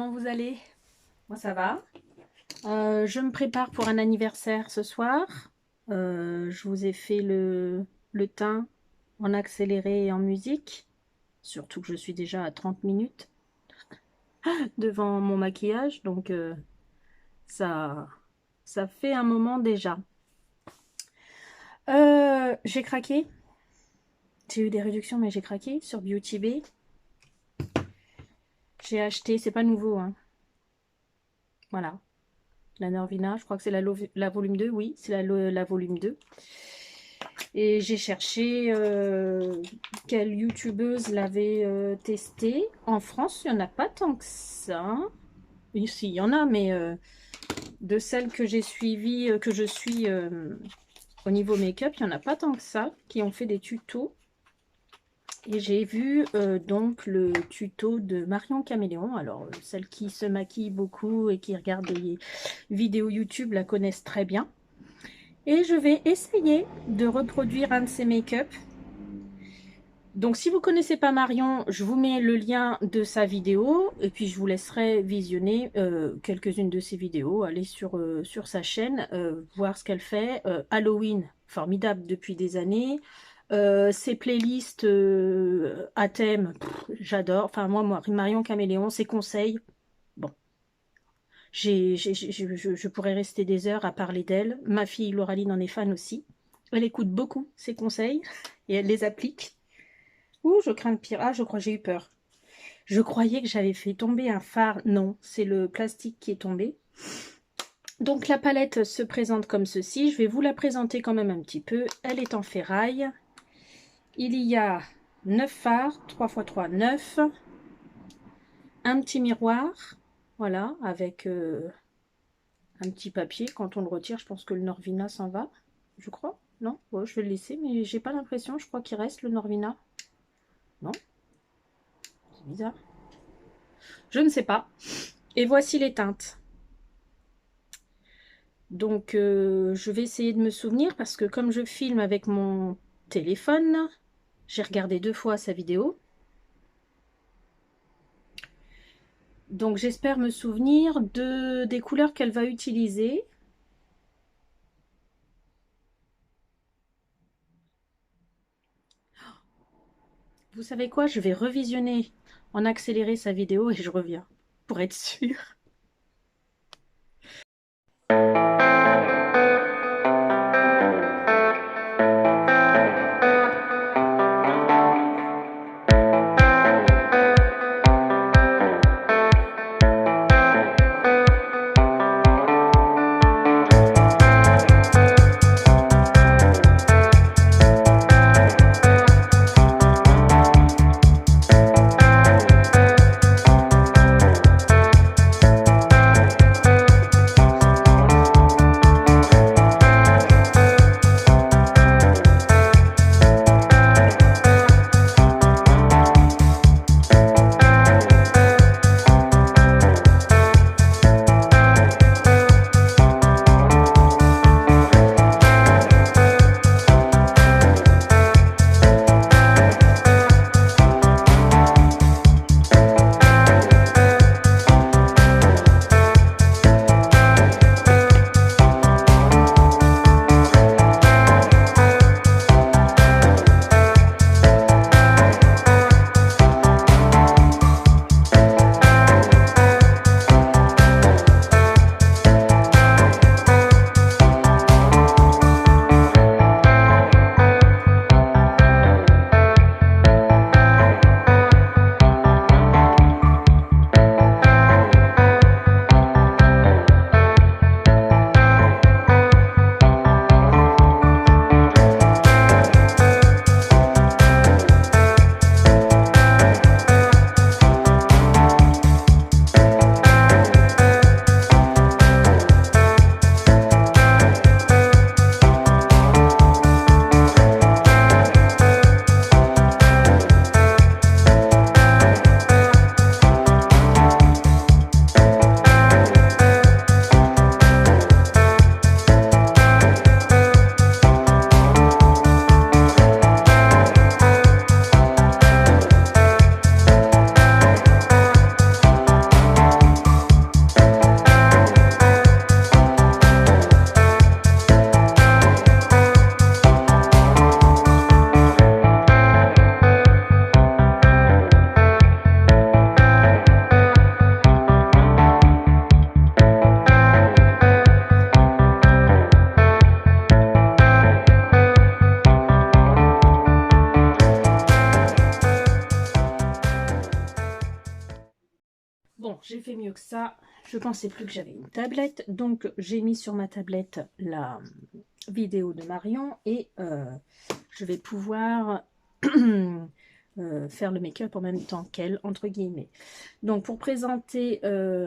comment vous allez? Moi ça va. Je me prépare pour un anniversaire ce soir. Je vous ai fait le teint en accéléré et en musique. Surtout que je suis déjà à 30 minutes devant mon maquillage. Donc ça fait un moment déjà. J'ai craqué. J'ai eu des réductions mais j'ai craqué sur Beauty Bay. J'ai acheté, c'est pas nouveau, hein. Voilà. La Norvina, je crois que c'est la volume 2, oui, c'est la volume 2. Et j'ai cherché quelle youtubeuse l'avait testé. En France, il n'y en a pas tant que ça. Ici, il y en a, mais de celles que j'ai suivies, que je suis au niveau make-up, il n'y en a pas tant que ça, qui ont fait des tutos. Et j'ai vu donc le tuto de Marion Caméléon. Alors, celles qui se maquillent beaucoup et qui regardent des vidéos YouTube la connaissent très bien. Et je vais essayer de reproduire un de ses make-up. Donc, si vous ne connaissez pas Marion, je vous mets le lien de sa vidéo. Et puis, je vous laisserai visionner quelques-unes de ses vidéos. Aller sur sa chaîne, voir ce qu'elle fait. Halloween, formidable depuis des années. Ses playlists à thème, j'adore. Enfin, moi, Marion Caméléon, ses conseils, bon. Je pourrais rester des heures à parler d'elle. Ma fille Lauraline en est fan aussi. Elle écoute beaucoup ses conseils et elle les applique. Ouh, je crains le pire. Ah, je crois que j'ai eu peur. Je croyais que j'avais fait tomber un fard. Non, c'est le plastique qui est tombé. Donc, la palette se présente comme ceci. Je vais vous la présenter quand même un petit peu. Elle est en ferraille. Il y a 9 fards, 3 x 3, 9. Un petit miroir, voilà, avec un petit papier. Quand on le retire, je pense que le Norvina s'en va, je crois. Non, ouais, je vais le laisser, mais j'ai pas l'impression. Je crois qu'il reste le Norvina. Non, c'est bizarre. Je ne sais pas. Et voici les teintes. Donc, je vais essayer de me souvenir parce que comme je filme avec mon téléphone, j'ai regardé 2 fois sa vidéo. Donc j'espère me souvenir des couleurs qu'elle va utiliser. Vous savez quoi? Je vais revisionner en accéléré sa vidéo et je reviens pour être sûre. j'ai fait mieux que ça. Je pensais plus que j'avais une tablette. Donc, j'ai mis sur ma tablette la vidéo de Marion et je vais pouvoir faire le make-up en même temps qu'elle, entre guillemets. Donc, pour présenter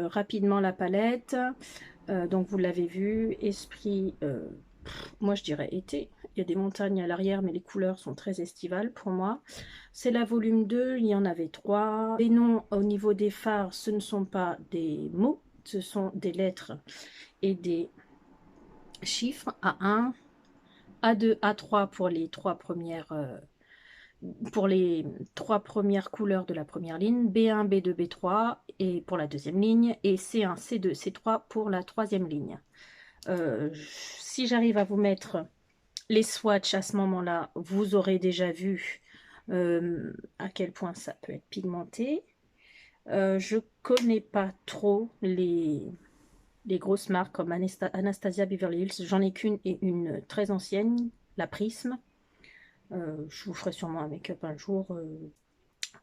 rapidement la palette, donc vous l'avez vu, esprit, moi je dirais été. Il y a des montagnes à l'arrière, mais les couleurs sont très estivales pour moi. C'est la volume 2, il y en avait 3. Les noms au niveau des fards, ce ne sont pas des mots, ce sont des lettres et des chiffres. A1, A2, A3 pour les trois premières couleurs de la première ligne, B1, B2, B3 et pour la deuxième ligne, et C1, C2, C3 pour la troisième ligne. Si j'arrive à vous mettre les swatchs à ce moment-là, vous aurez déjà vu à quel point ça peut être pigmenté. Je connais pas trop les grosses marques comme Anastasia Beverly Hills. J'en ai qu'une et une très ancienne, la Prisme. Je vous ferai sûrement un make-up un jour.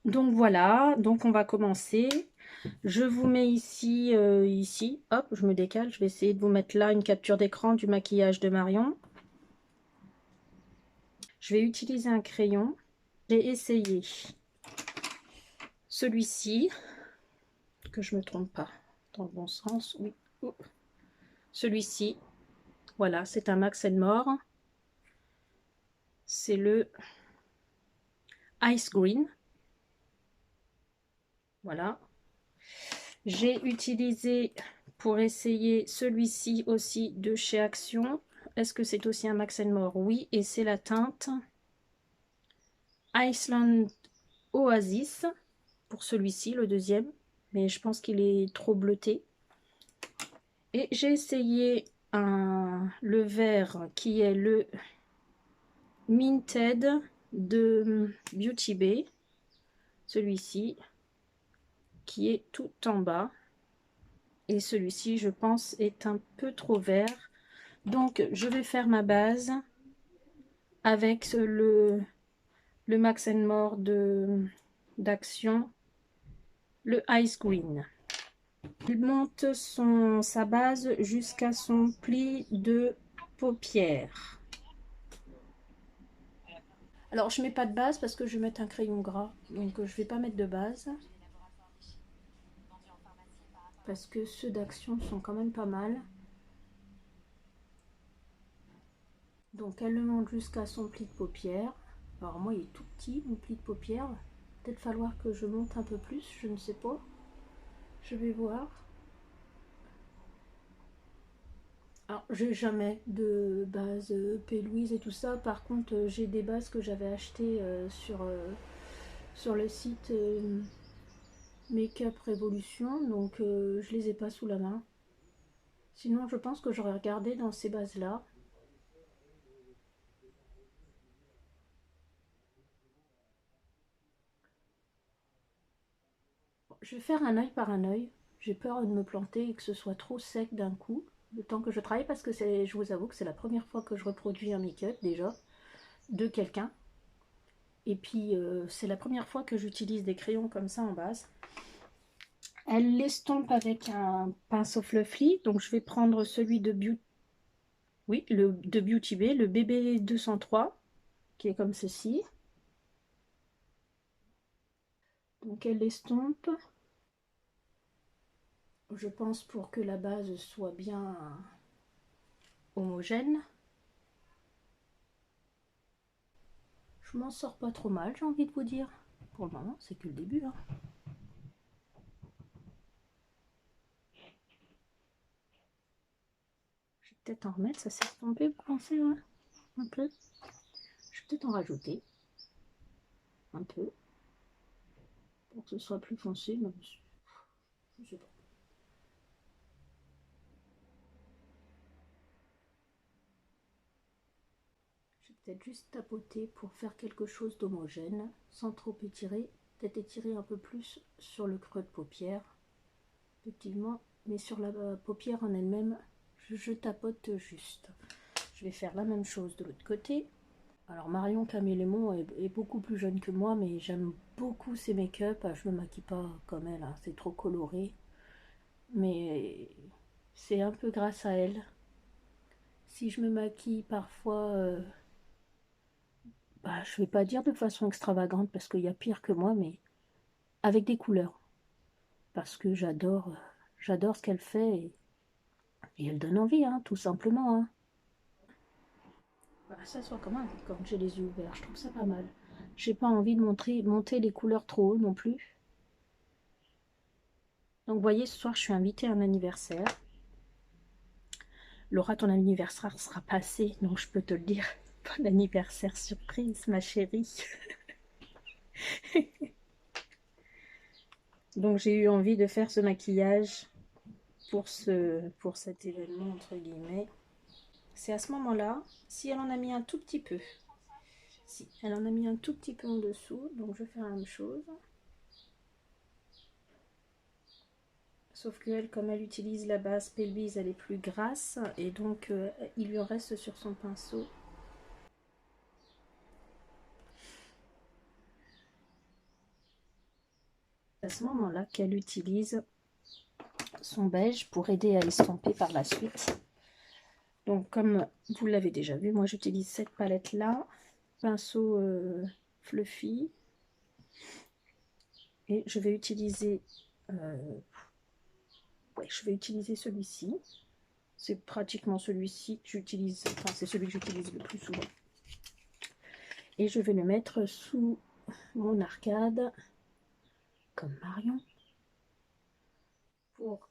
Donc voilà, donc on va commencer. Je vous mets ici, ici, hop, je me décale. Je vais essayer de vous mettre là une capture d'écran du maquillage de Marion. Je vais utiliser un crayon. J'ai essayé celui-ci, que je ne me trompe pas, dans le bon sens, oui. Oh. Celui-ci, voilà, c'est un Max More. C'est le Ice Green. Voilà. J'ai utilisé pour essayer celui-ci aussi de chez Action. Est-ce que c'est aussi un Max More? Oui, et c'est la teinte Iceland Oasis pour celui-ci, le deuxième. Mais je pense qu'il est trop bleuté. Et j'ai essayé le vert qui est le Minted de Beauty Bay. Celui-ci qui est tout en bas. Et celui-ci, je pense, est un peu trop vert. Donc, je vais faire ma base avec le Max More d'Action, le Ice Green. Il monte sa base jusqu'à son pli de paupière. Alors, je mets pas de base parce que je vais mettre un crayon gras. Donc, je vais pas mettre de base. Parce que ceux d'Action sont quand même pas mal. Donc, elle le monte jusqu'à son pli de paupière. Alors, moi, il est tout petit, mon pli de paupière. Peut-être falloir que je monte un peu plus, je ne sais pas. Je vais voir. Alors, j'ai jamais de base P. Louise et tout ça. Par contre, j'ai des bases que j'avais achetées sur le site Make-up Révolution. Donc, je les ai pas sous la main. Sinon, je pense que j'aurais regardé dans ces bases-là. Je vais faire un œil par un œil. J'ai peur de me planter et que ce soit trop sec d'un coup. Le temps que je travaille, parce que je vous avoue que c'est la première fois que je reproduis un make-up déjà de quelqu'un. Et puis c'est la première fois que j'utilise des crayons comme ça en base. Elle l'estompe avec un pinceau fluffy. Donc je vais prendre celui de Beauty Bay, le BB 203, qui est comme ceci. Donc elle l'estompe. Je pense pour que la base soit bien homogène. Je m'en sors pas trop mal, j'ai envie de vous dire. Pour le moment, c'est que le début. Hein. Je vais peut-être en remettre, ça s'est estompé, vous pensez, ouais. Un peu. Je vais peut-être en rajouter. Un peu. Pour que ce soit plus foncé, mais je sais pas. Je vais peut-être juste tapoter pour faire quelque chose d'homogène, sans trop étirer. Peut-être étirer un peu plus sur le creux de paupière. Effectivement, mais sur la paupière en elle-même, je tapote juste. Je vais faire la même chose de l'autre côté. Alors Marion Camélémon est beaucoup plus jeune que moi, mais j'aime beaucoup ses make-up. Je me maquille pas comme elle, hein. C'est trop coloré. mais c'est un peu grâce à elle. Si je me maquille parfois, bah, je vais pas dire de façon extravagante parce qu'il y a pire que moi, mais avec des couleurs. Parce que j'adore ce qu'elle fait et elle donne envie, hein, tout simplement. Hein. Bah, ça soit comment quand j'ai les yeux ouverts, je trouve ça pas mal. J'ai pas envie de monter les couleurs trop haut non plus. Donc vous voyez, ce soir je suis invitée à un anniversaire. Laura, ton anniversaire sera passé, donc je peux te le dire. Bon anniversaire surprise, ma chérie. Donc j'ai eu envie de faire ce maquillage pour cet événement, entre guillemets. C'est à ce moment-là, si elle en a mis un tout petit peu. Si, elle en a mis un tout petit peu en dessous, donc je vais faire la même chose. Sauf qu'elle, comme elle utilise la base Pelbise, elle est plus grasse, et donc il lui en reste sur son pinceau. À ce moment-là qu'elle utilise son beige pour aider à estomper par la suite. Donc comme vous l'avez déjà vu, moi j'utilise cette palette là, pinceau fluffy, et je vais utiliser celui-ci. C'est pratiquement celui-ci que j'utilise, enfin c'est celui que j'utilise le plus souvent. Et je vais le mettre sous mon arcade, comme Marion, pour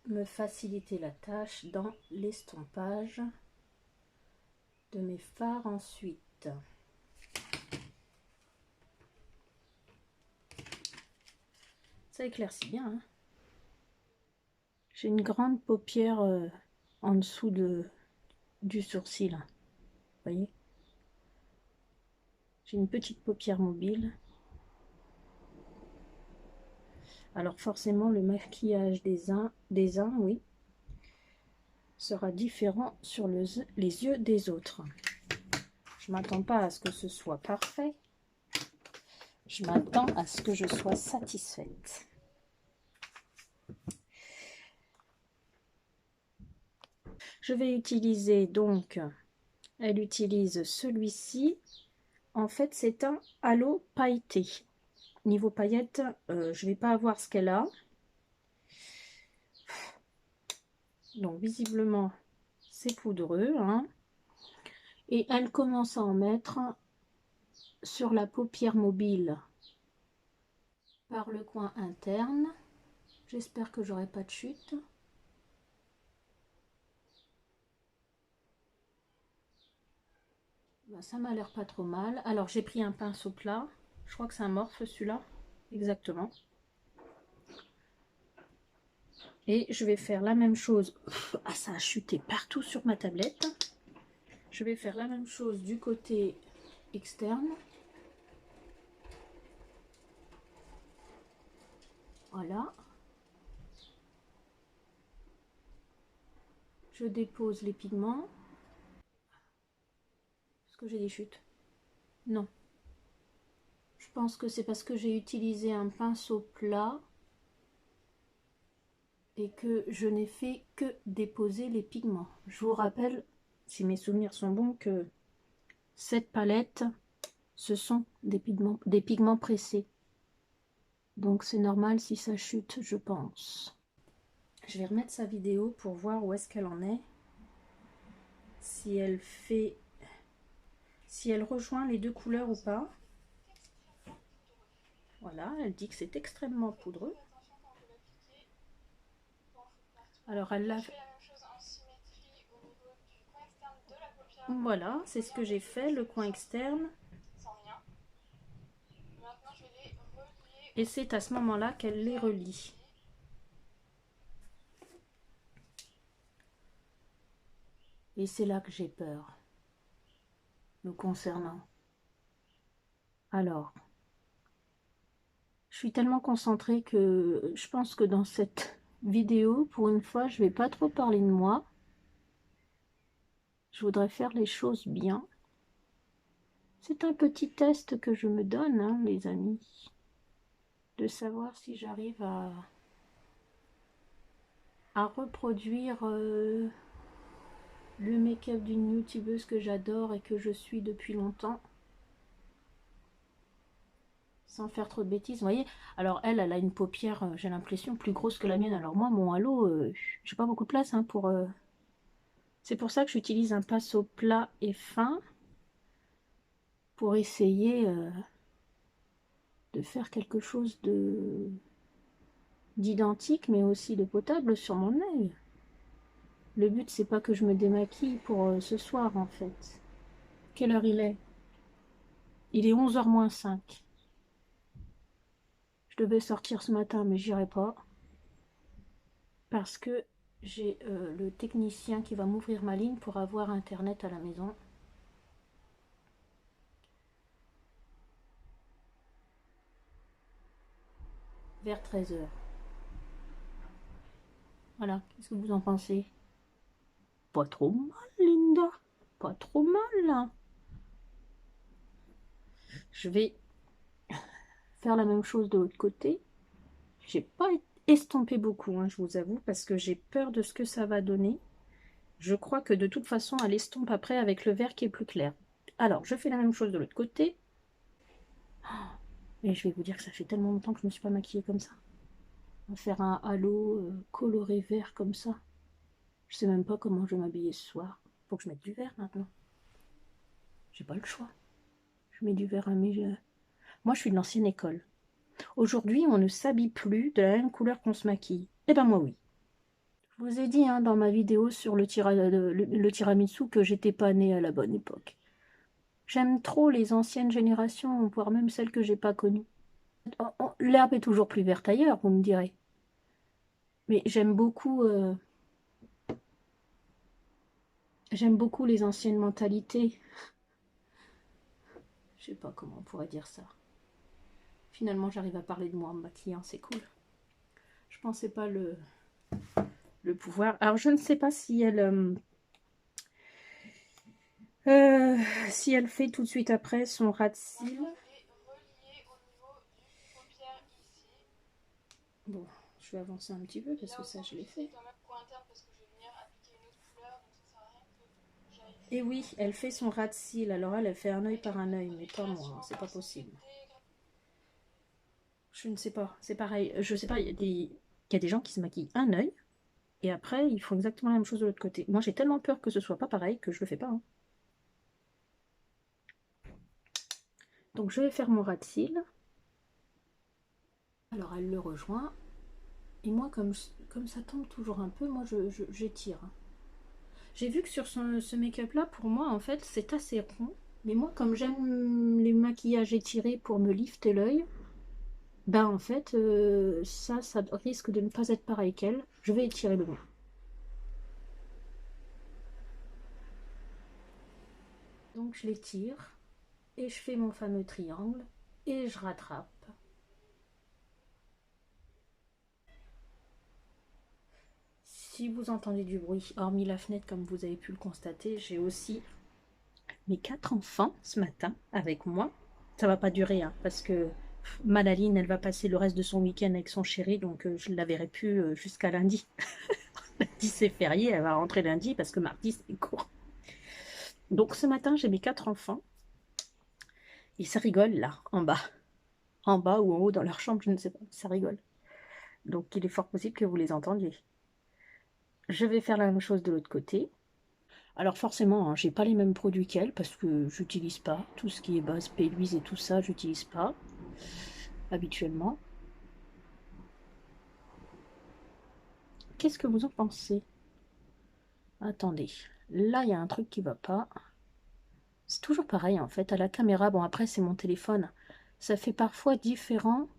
me faciliter la tâche dans l'estompage de mes fards ensuite. Ça éclaircit bien. Hein. J'ai une grande paupière en dessous du sourcil. Vous voyez? J'ai une petite paupière mobile. Alors forcément, le maquillage des uns, oui, sera différent sur les yeux des autres. Je m'attends pas à ce que ce soit parfait. Je m'attends à ce que je sois satisfaite. Je vais utiliser donc, elle utilise celui-ci. En fait, c'est un halo pailleté. Niveau paillettes, je vais pas avoir ce qu'elle a. Donc visiblement, c'est poudreux. Hein. Et elle commence à en mettre sur la paupière mobile par le coin interne. J'espère que j'aurai pas de chute. Ben, ça m'a l'air pas trop mal. Alors j'ai pris un pinceau plat. Je crois que c'est un morphe celui-là. Exactement. Et je vais faire la même chose. Ah, ça a chuté partout sur ma tablette. Je vais faire la même chose du côté externe. Voilà. Je dépose les pigments. Est-ce que j'ai des chutes? Non. Je pense que c'est parce que j'ai utilisé un pinceau plat et que je n'ai fait que déposer les pigments. Je vous rappelle, si mes souvenirs sont bons, que cette palette, ce sont des pigments pressés. Donc c'est normal si ça chute, je pense. Je vais remettre sa vidéo pour voir où est-ce qu'elle en est. Si elle rejoint les deux couleurs ou pas. Voilà, elle dit que c'est extrêmement poudreux. Alors elle l'a... Voilà, c'est ce que j'ai fait, le coin externe. Et c'est à ce moment-là qu'elle les relie. Et c'est là que j'ai peur, nous concernant. Alors, je suis tellement concentrée que je pense que dans cette vidéo, pour une fois, je vais pas trop parler de moi. Je voudrais faire les choses bien. C'est un petit test que je me donne, hein, les amis, de savoir si j'arrive à... à reproduire le make-up d'une youtubeuse que j'adore et que je suis depuis longtemps. Sans faire trop de bêtises, vous voyez. Alors elle a une paupière, j'ai l'impression, plus grosse que la mienne. Alors moi, mon halo, j'ai pas beaucoup de place hein, pour... C'est pour ça que j'utilise un pinceau plat et fin pour essayer de faire quelque chose de d'identique, mais aussi de potable sur mon œil. Le but, c'est pas que je me démaquille pour ce soir, en fait. Quelle heure il est? Il est 11h moins 5. Je devais sortir ce matin, mais j'irai pas. Parce que j'ai le technicien qui va m'ouvrir ma ligne pour avoir internet à la maison. Vers 13h. Voilà, qu'est-ce que vous en pensez? Pas trop mal, Linda. Pas trop mal, là. Je vais faire la même chose de l'autre côté. J'ai pas estampé beaucoup, hein, je vous avoue, parce que j'ai peur de ce que ça va donner. Je crois que de toute façon, elle estompe après avec le vert qui est plus clair. Alors, je fais la même chose de l'autre côté. Et je vais vous dire que ça fait tellement longtemps que je ne me suis pas maquillée comme ça. On va faire un halo coloré vert comme ça. Je sais même pas comment je vais m'habiller ce soir. Faut que je mette du vert maintenant. J'ai pas le choix. Je mets du vert à mes... Moi, je suis de l'ancienne école. Aujourd'hui, on ne s'habille plus de la même couleur qu'on se maquille. Eh ben moi, oui. Je vous ai dit hein, dans ma vidéo sur le tiramisu que j'étais pas née à la bonne époque. J'aime trop les anciennes générations, voire même celles que j'ai pas connues. L'herbe est toujours plus verte ailleurs, vous me direz. Mais j'aime beaucoup les anciennes mentalités. Je sais pas comment on pourrait dire ça. Finalement, j'arrive à parler de moi en me maquillant, c'est cool. Je pensais pas le pouvoir. Alors, je ne sais pas si elle fait tout de suite après son ras de cils. Bon, je vais avancer un petit peu parce que ça, je l'ai fait. Et oui, elle fait son ras de cils. Alors elle fait un œil par un œil, mais pas moi, hein, c'est pas possible. Je ne sais pas, c'est pareil. Je sais pas, il y a des gens qui se maquillent un œil et après ils font exactement la même chose de l'autre côté. Moi j'ai tellement peur que ce soit pas pareil que je le fais pas. Hein. Donc je vais faire mon ras de cils. Alors elle le rejoint. Et moi comme ça tombe toujours un peu, moi j'étire. J'ai vu que sur ce make-up là, pour moi en fait c'est assez rond. Mais moi comme j'aime les maquillages étirés pour me lifter l'œil, ben en fait ça risque de ne pas être pareil qu'elle. Je vais étirer le mien. Donc je l'étire et je fais mon fameux triangle et je rattrape. Si vous entendez du bruit, hormis la fenêtre comme vous avez pu le constater, j'ai aussi mes 4 enfants ce matin avec moi. Ça va pas durer hein, parce que Madaline, elle va passer le reste de son week-end avec son chéri, donc je ne la verrai plus jusqu'à lundi. Lundi c'est férié, elle va rentrer lundi parce que mardi c'est court. Donc ce matin j'ai mes 4 enfants et ça rigole là, en bas ou en haut dans leur chambre, je ne sais pas, ça rigole. Donc il est fort possible que vous les entendiez. Je vais faire la même chose de l'autre côté. Alors forcément, hein, j'ai pas les mêmes produits qu'elle parce que j'utilise pas tout ce qui est base P-Louise et tout ça, j'utilise pas habituellement. Qu'est-ce que vous en pensez? Attendez, là il y a un truc qui va pas. C'est toujours pareil en fait, à la caméra, bon après c'est mon téléphone, ça fait parfois différent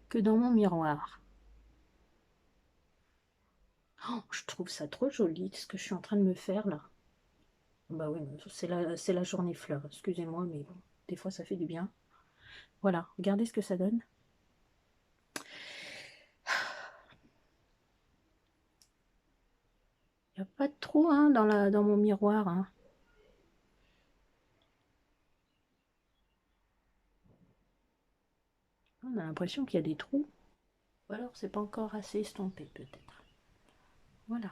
que dans mon miroir. Oh, je trouve ça trop joli, ce que je suis en train de me faire là. Bah oui, c'est la journée fleur, excusez-moi, mais bon, des fois ça fait du bien. Voilà, regardez ce que ça donne. Il n'y a pas de trou hein, dans mon miroir. Hein. On a l'impression qu'il y a des trous. Ou alors c'est pas encore assez estompé peut-être. Voilà.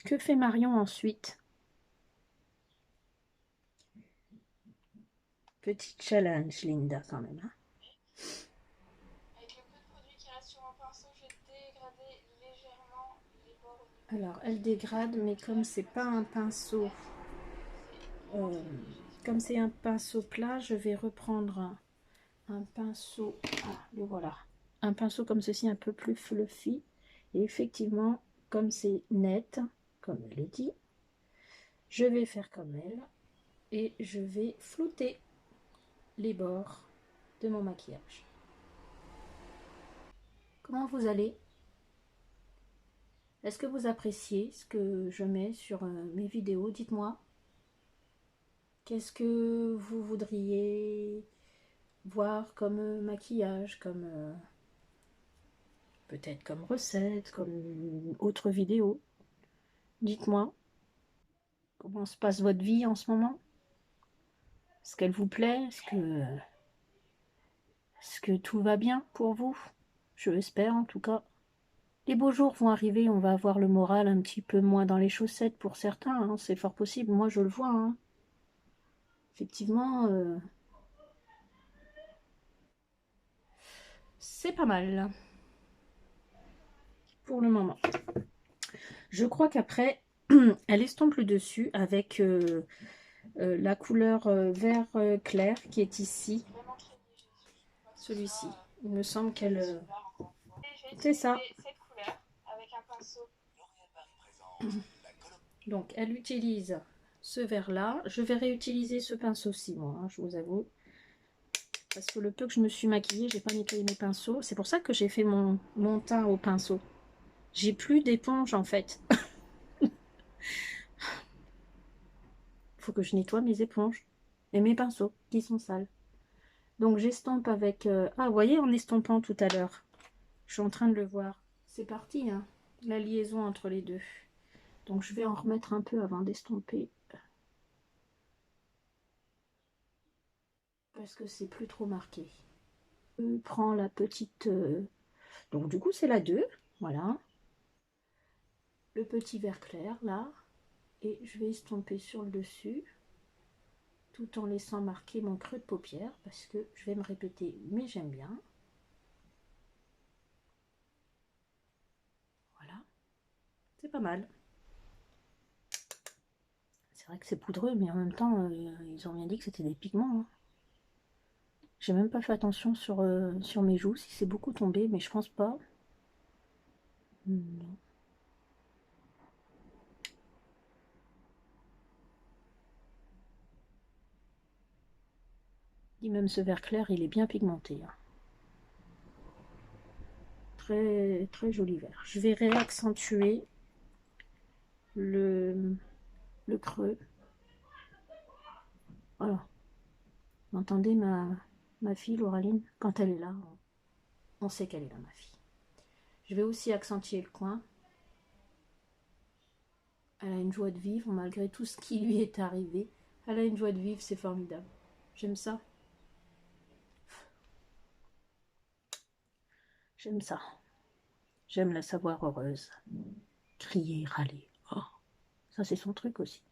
Que fait Marion ensuite? Petit challenge, Linda, quand même. Hein. Avec le peu de produit qui reste sur mon pinceau, je vais dégrader légèrement les bords au niveau Alors, du elle trait. dégrade, mais comme c'est pas un pinceau, C'est vraiment euh, très léger. comme c'est un pinceau plat, je vais reprendre un pinceau. Ah, le voilà. Un pinceau comme ceci, un peu plus fluffy. Et effectivement, comme c'est net, comme elle le dit, je vais faire comme elle et je vais flouter les bords de mon maquillage. Comment vous allez? Est-ce que vous appréciez ce que je mets sur mes vidéos? Dites-moi. Qu'est-ce que vous voudriez voir comme maquillage, comme peut-être comme recette, comme autre vidéo? Dites-moi. Comment se passe votre vie en ce moment? Est-ce qu'elle vous plaît? Est-ce que tout va bien pour vous? Je l'espère en tout cas. Les beaux jours vont arriver, on va avoir le moral un petit peu moins dans les chaussettes pour certains, hein, c'est fort possible, moi je le vois. Hein. Effectivement, c'est pas mal pour le moment. Je crois qu'après, elle estompe le dessus avec la couleur vert clair qui est ici. C'est vraiment très léger. Je trouve pas que ce Celui-ci. soit Il me semble très qu'elle... super encore une fois. Et je vais c'est ça. utiliser cette couleur avec un pinceau. Donc, elle utilise ce vert-là. Je vais réutiliser ce pinceau-ci, moi, hein, je vous avoue. Parce que le peu que je me suis maquillée, j'ai pas nettoyé mes pinceaux. C'est pour ça que j'ai fait mon teint au pinceau. J'ai plus d'éponge, en fait. Faut que je nettoie mes éponges et mes pinceaux qui sont sales. Donc, j'estompe avec... Ah, vous voyez, en estompant tout à l'heure. Je suis en train de le voir. C'est parti, hein, la liaison entre les deux. Donc, je vais en remettre un peu avant d'estomper. Parce que c'est plus trop marqué. Je prends la petite... Donc, du coup, c'est la 2. Voilà. Le petit vert clair, là. Et je vais estomper sur le dessus. Tout en laissant marquer mon creux de paupière. Parce que je vais me répéter, mais j'aime bien. Voilà. C'est pas mal. C'est vrai que c'est poudreux, mais en même temps, ils ont bien dit que c'était des pigments. Hein. J'ai même pas fait attention sur mes joues, si c'est beaucoup tombé, mais je pense pas. Non. Et même ce vert clair, il est bien pigmenté. Hein. Très, très joli vert. Je vais réaccentuer le, le creux. Voilà. Vous entendez ma fille, Lauraline? Quand elle est là, on sait qu'elle est là, ma fille. Je vais aussi accentuer le coin. Elle a une joie de vivre malgré tout ce qui lui est arrivé. Elle a une joie de vivre, c'est formidable. J'aime ça. J'aime ça. J'aime la savoir heureuse. Crier, râler. Oh, ça c'est son truc aussi.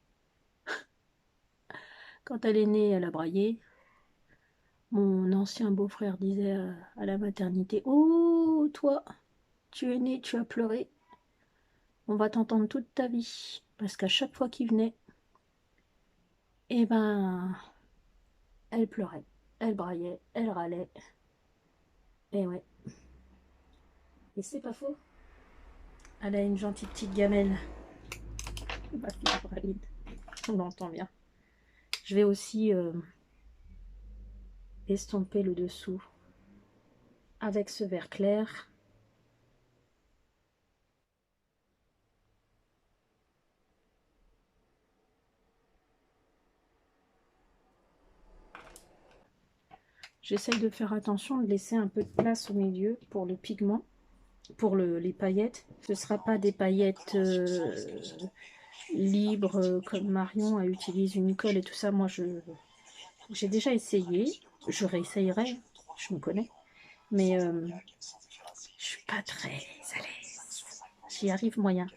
Quand elle est née, elle a braillé. Mon ancien beau-frère disait à la maternité, oh, toi, tu es né, tu as pleuré. On va t'entendre toute ta vie. Parce qu'à chaque fois qu'il venait, eh ben, elle pleurait, elle braillait, elle râlait. Et ouais. Et c'est pas faux. Elle a une gentille petite gamelle. Ma fille Braline. On l'entend bien. Je vais aussi estomper le dessous avec ce vert clair. J'essaye de faire attention, de laisser un peu de place au milieu pour le pigment, pour les paillettes. Ce ne sera pas des paillettes libres comme Marion, elle utilise une colle et tout ça. Moi, j'ai déjà essayé, je réessayerai, je me connais. Mais je suis pas très à l'aise. J'y arrive moyen.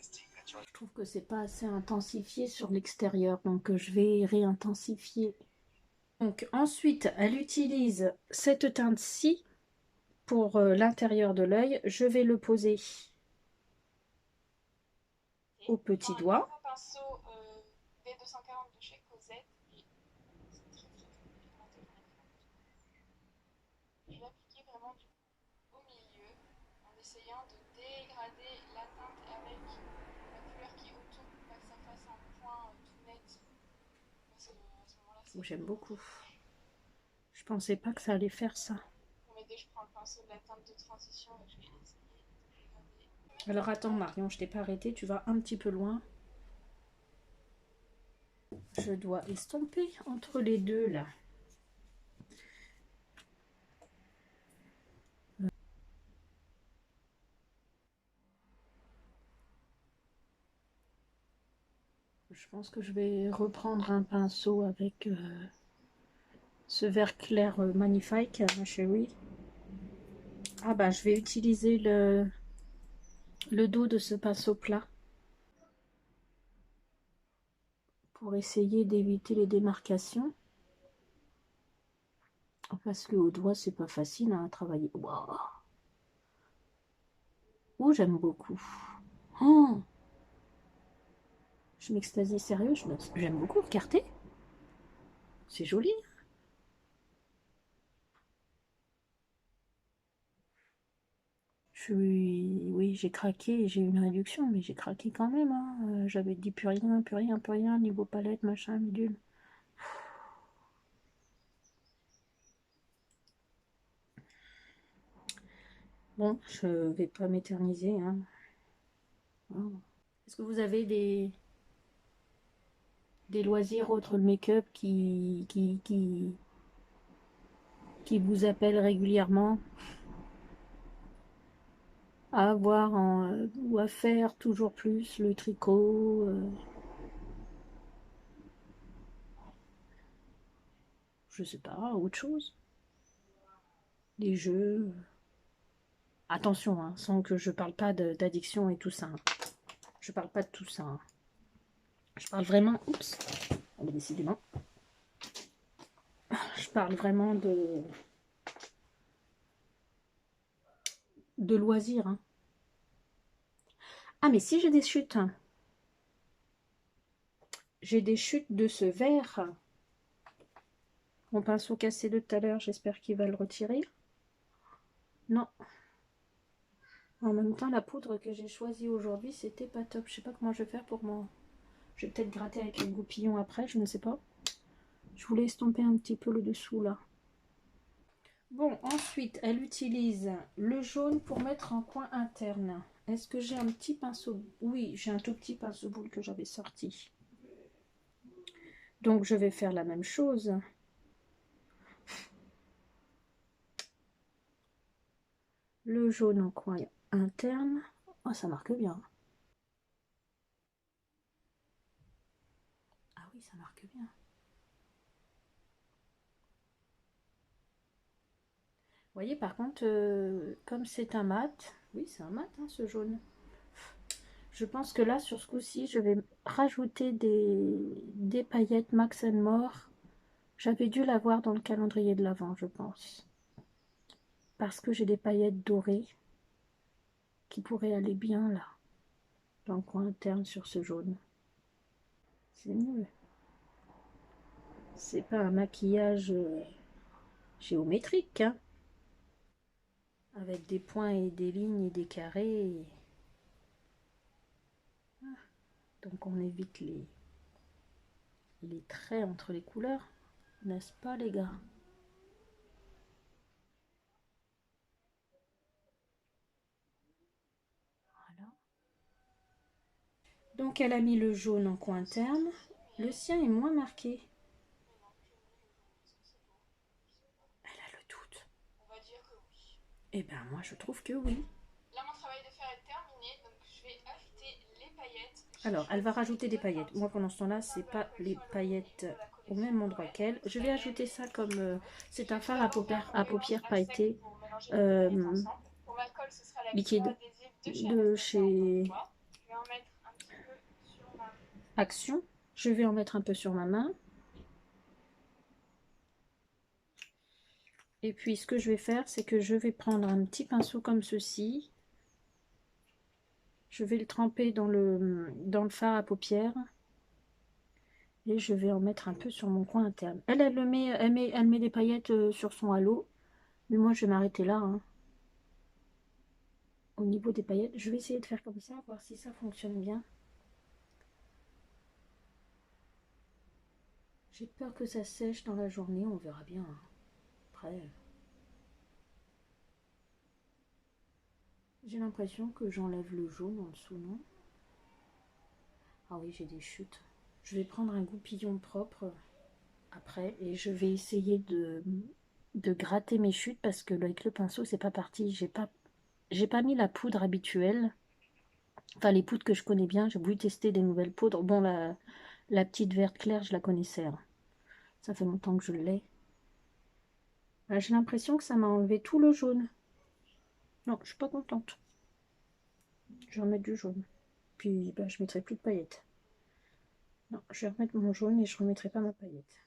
Je trouve que c'est pas assez intensifié sur l'extérieur, donc je vais réintensifier. Donc ensuite, elle utilise cette teinte-ci pour l'intérieur de l'œil. Je vais le poser au petit doigt. Un pinceau V240 de chez Cosette. C'est très pigmenté. Je vais appliquer vraiment du coup au milieu en essayant de dégrader la teinte avec la couleur qui est autour pour pas que ça fasse un point tout net. Parce que à ce moment-là, c'est. J'aime beaucoup. Je pensais pas que ça allait faire ça. Mais dès que je prends le pinceau de la teinte de transition et je vais essayer de dégrader. Alors attends Marion, je t'ai pas arrêté, tu vas un petit peu loin. Je dois estomper entre les deux là. Je pense que je vais reprendre un pinceau avec ce vert clair magnifique, ma chérie. Ah bah je vais utiliser le dos de ce pinceau plat pour essayer d'éviter les démarcations. Parce que au doigt c'est pas facile à travailler. Wow. Oh, j'aime beaucoup. Oh, je m'extasie sérieux, j'aime beaucoup. Regardez, c'est joli. Oui, j'ai craqué, j'ai eu une réduction, mais j'ai craqué quand même. Hein. J'avais dit plus rien, plus rien, plus rien, niveau palette, machin, bidule. Bon, je vais pas m'éterniser. Hein. Oh. Est-ce que vous avez des loisirs autres le make-up qui vous appellent régulièrement à avoir ou à faire toujours plus le tricot je sais pas, autre chose, des jeux. Attention, hein, sans que je parle pas d'addiction et tout ça. Hein. Je parle pas de tout ça. Hein. Je parle vraiment. Oups. Oh, décidément. Je parle vraiment de loisirs. Hein. Ah, mais si j'ai des chutes. Hein. J'ai des chutes de ce verre. Mon pinceau cassé de tout à l'heure, j'espère qu'il va le retirer. Non. En même temps, la poudre que j'ai choisie aujourd'hui, c'était pas top. Je sais pas comment je vais faire pour moi. Je vais peut-être gratter avec le goupillon après, je ne sais pas. Je voulais estomper un petit peu le dessous là. Bon, ensuite, elle utilise le jaune pour mettre en coin interne. Est-ce que j'ai un petit pinceau? Oui, j'ai un tout petit pinceau boule que j'avais sorti. Donc, je vais faire la même chose. Le jaune en coin interne. Oh, ça marque bien. Ah oui, ça marque bien. Vous voyez, par contre, comme c'est un mat, oui, c'est un mat, hein, ce jaune. Je pense que là, sur ce coup-ci, je vais rajouter des paillettes Max More. J'avais dû l'avoir dans le calendrier de l'Avent, je pense. Parce que j'ai des paillettes dorées qui pourraient aller bien là, dans le coin interne sur ce jaune. C'est mieux. C'est pas un maquillage géométrique, hein, avec des points et des lignes et des carrés. Donc on évite les traits entre les couleurs, n'est-ce pas les gars? Voilà. Donc elle a mis le jaune en coin interne. Le sien est moins marqué. Elle a le doute. On va dire que oui. Eh ben moi je trouve que oui. Là, mon travail de fer est terminé, donc je vais ajouter les paillettes. Alors, elle va rajouter des paillettes. Moi, pendant ce temps-là, c'est pas les paillettes au même endroit qu'elle. Je vais ajouter ça comme... c'est un fard à paupières pailleté mélanger les deux paillettes ensemble. Pour ma colle, ce sera la liquide cire adhésive de chez je vais en mettre un petit peu sur ma main. Action. Je vais en mettre un peu sur ma main. Et puis ce que je vais faire, c'est que je vais prendre un petit pinceau comme ceci. Je vais le tremper dans le fard à paupières. Et je vais en mettre un peu sur mon coin interne. Elle met des paillettes sur son halo. Mais moi, je vais m'arrêter là. Hein. Au niveau des paillettes, je vais essayer de faire comme ça, voir si ça fonctionne bien. J'ai peur que ça sèche dans la journée, on verra bien. Hein. Après, j'ai l'impression que j'enlève le jaune en dessous, non? Ah oui, j'ai des chutes. Je vais prendre un goupillon propre après et je vais essayer de gratter mes chutes parce que avec le pinceau, c'est pas parti. J'ai pas mis la poudre habituelle. Enfin, les poudres que je connais bien, j'ai voulu tester des nouvelles poudres. Bon, la petite verte claire, je la connaissais. Hein. Ça fait longtemps que je l'ai. Là, j'ai l'impression que ça m'a enlevé tout le jaune. Non, je suis pas contente. Je vais remettre du jaune. Puis, bah, je mettrai plus de paillettes. Non, je vais remettre mon jaune et je remettrai pas ma paillette.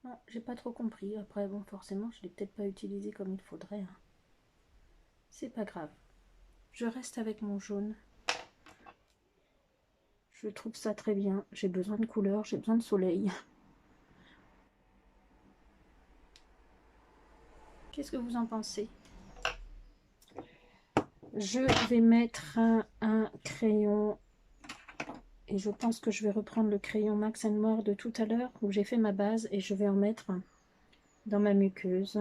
Non, j'ai pas trop compris. Après, bon, forcément, je l'ai peut-être pas utilisé comme il faudrait. Hein. C'est pas grave. Je reste avec mon jaune. Je trouve ça très bien. J'ai besoin de couleur, j'ai besoin de soleil. Qu'est-ce que vous en pensez? Je vais mettre un crayon et je pense que je vais reprendre le crayon Max More de tout à l'heure où j'ai fait ma base et je vais en mettre dans ma muqueuse.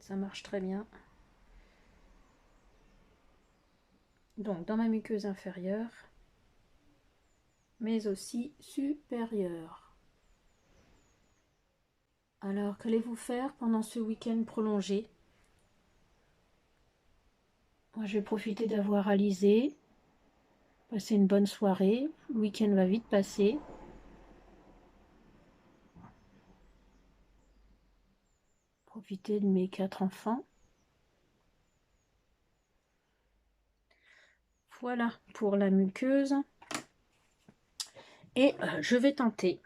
Ça marche très bien. Donc dans ma muqueuse inférieure, mais aussi supérieure. Alors, qu'allez-vous faire pendant ce week-end prolongé? Moi, je vais profiter d'avoir Alizé, passer une bonne soirée. Le week-end va vite passer. Profiter de mes 4 enfants. Voilà pour la muqueuse. Et je vais tenter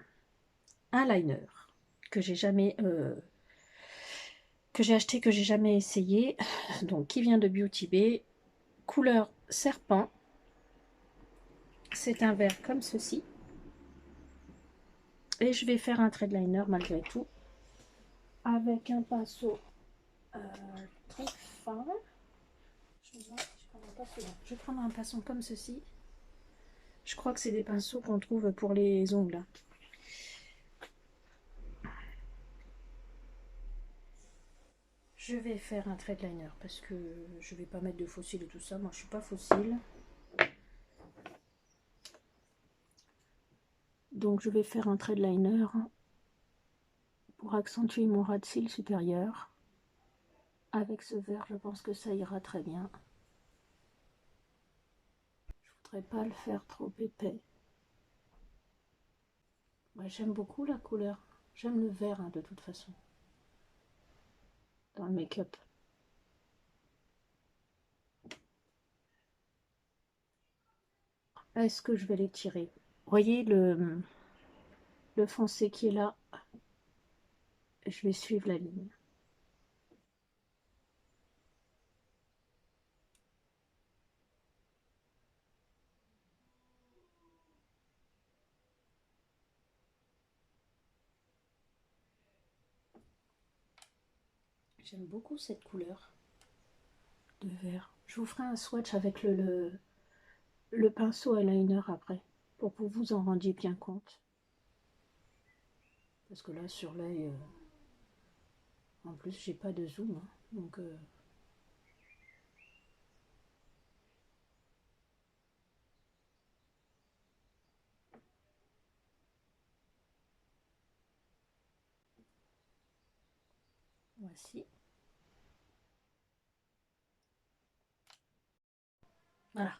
un liner que j'ai jamais acheté, que j'ai jamais essayé. Donc, qui vient de Beauty Bay. Couleur serpent. C'est un vert comme ceci. Et je vais faire un trait de liner malgré tout. Avec un pinceau très fin. Je vais prendre un pinceau comme ceci. Je crois que c'est des pinceaux qu'on trouve pour les ongles. Je vais faire un trait de liner parce que je vais pas mettre de fossile et tout ça. Moi, je suis pas fossile. Donc, je vais faire un trait de liner pour accentuer mon ras de cils supérieur. Avec ce vert, je pense que ça ira très bien. Je voudrais pas le faire trop épais. Ouais, j'aime beaucoup la couleur. J'aime le vert hein, de toute façon. Dans le make-up. Est-ce que je vais l'étirer? Voyez le foncé qui est là. Je vais suivre la ligne. J'aime beaucoup cette couleur de vert. Je vous ferai un swatch avec le pinceau eyeliner après, pour que vous vous en rendiez bien compte. Parce que là, sur l'œil, en plus, j'ai pas de zoom. Hein, donc, voici. Voilà.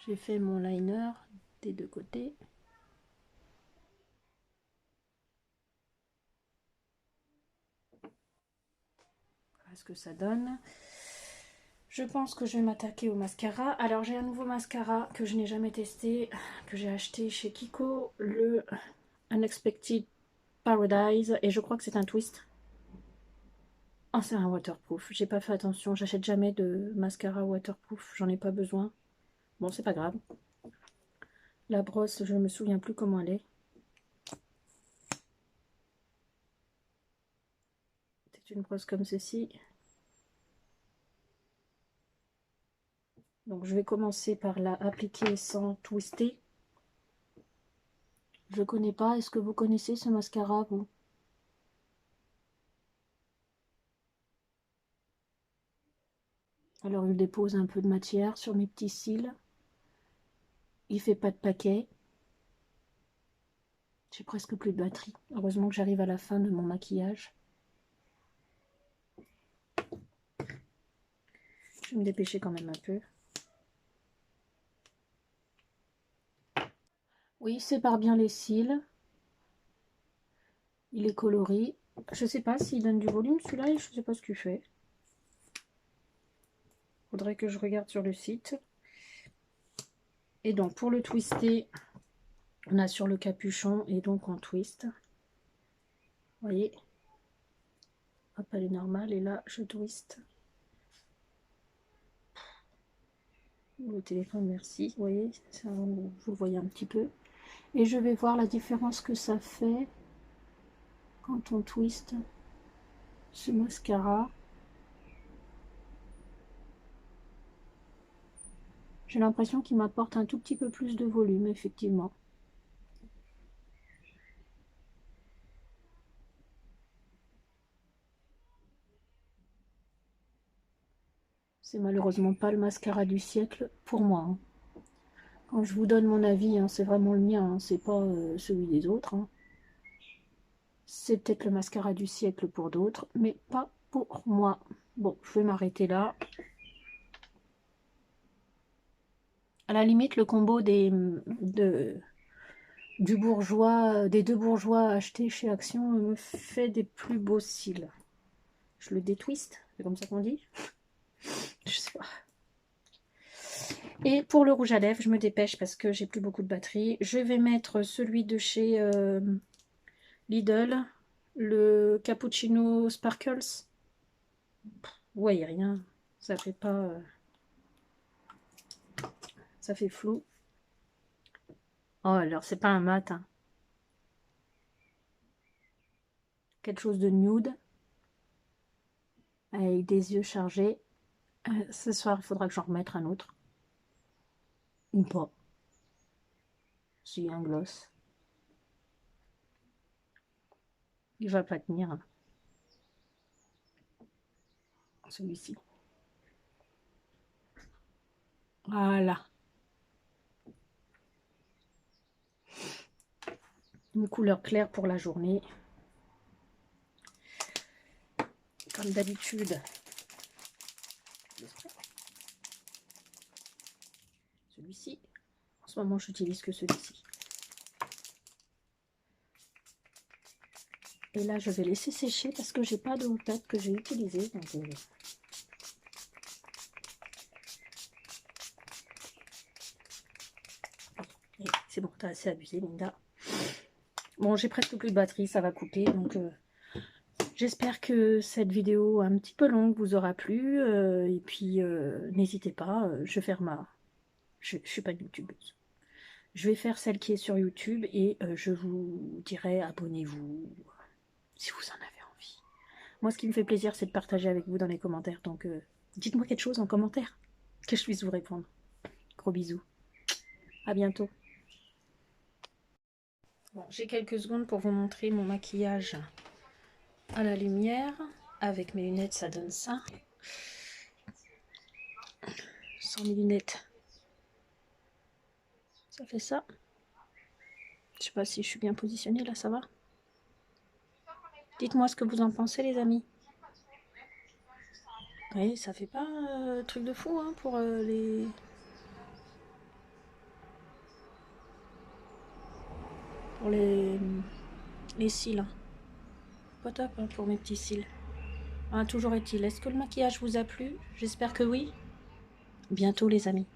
J'ai fait mon liner des deux côtés. Voilà ce que ça donne. Je pense que je vais m'attaquer au mascara. Alors j'ai un nouveau mascara que je n'ai jamais testé, que j'ai acheté chez Kiko, le Unexpected Paradise, et je crois que c'est un twist. Oh, c'est un waterproof. J'ai pas fait attention, j'achète jamais de mascara waterproof, j'en ai pas besoin. Bon, c'est pas grave. La brosse, je ne me souviens plus comment elle est. C'est une brosse comme ceci. Donc je vais commencer par la appliquer sans twister. Je connais pas. Est-ce que vous connaissez ce mascara, vous? Alors il dépose un peu de matière sur mes petits cils. Il fait pas de paquet. J'ai presque plus de batterie. Heureusement que j'arrive à la fin de mon maquillage. Je vais me dépêcher quand même un peu. Oui, il sépare bien les cils. Il est coloré. Je sais pas s'il donne du volume celui-là, je sais pas ce qu'il fait. Faudrait que je regarde sur le site. Et donc pour le twister, on a sur le capuchon et donc on twist. Vous voyez? Hop, elle est normale et là je twist. Le téléphone, merci. Vous voyez, ça, vous le voyez un petit peu. Et je vais voir la différence que ça fait quand on twist ce mascara. J'ai l'impression qu'il m'apporte un tout petit peu plus de volume, effectivement. C'est malheureusement pas le mascara du siècle pour moi, hein. Quand je vous donne mon avis, hein, c'est vraiment le mien, hein, c'est pas celui des autres, hein. C'est peut-être le mascara du siècle pour d'autres, mais pas pour moi. Bon, je vais m'arrêter là. À la limite, le combo du bourgeois, des deux bourgeois achetés chez Action me fait des plus beaux cils. Je le détwiste, c'est comme ça qu'on dit? Je sais pas. Et pour le rouge à lèvres, je me dépêche parce que j'ai plus beaucoup de batterie. Je vais mettre celui de chez Lidl, le Cappuccino Sparkles. Vous voyez rien, ça fait pas... ça fait flou. Oh, alors c'est pas un mat, hein. Quelque chose de nude, avec des yeux chargés. Ce soir, il faudra que j'en remette un autre. Ou pas. Si, un gloss. Il va pas tenir, hein, celui-ci. Voilà. Une couleur claire pour la journée. Comme d'habitude. Celui-ci. En ce moment, j'utilise que celui-ci. Et là, je vais laisser sécher parce que j'ai pas de houppette que j'ai utilisé. Donc, c'est bon, t'as assez abusé, Linda. Bon, j'ai presque plus de batterie, ça va couper. Donc, j'espère que cette vidéo un petit peu longue vous aura plu. Et puis, n'hésitez pas, je vais faire je suis pas youtubeuse. Je vais faire celle qui est sur YouTube et je vous dirai abonnez-vous si vous en avez envie. Moi, ce qui me fait plaisir, c'est de partager avec vous dans les commentaires. Donc, dites-moi quelque chose en commentaire, que je puisse vous répondre. Gros bisous. À bientôt. Bon, j'ai quelques secondes pour vous montrer mon maquillage à la lumière. Avec mes lunettes, ça donne ça. Sans mes lunettes, ça fait ça. Je sais pas si je suis bien positionnée là, ça va? Dites-moi ce que vous en pensez, les amis. Oui, ça fait pas truc de fou hein, pour les... pour les cils. Pas top hein, pour mes petits cils. Ah, toujours est-il, est-ce que le maquillage vous a plu? J'espère que oui. Bientôt les amis.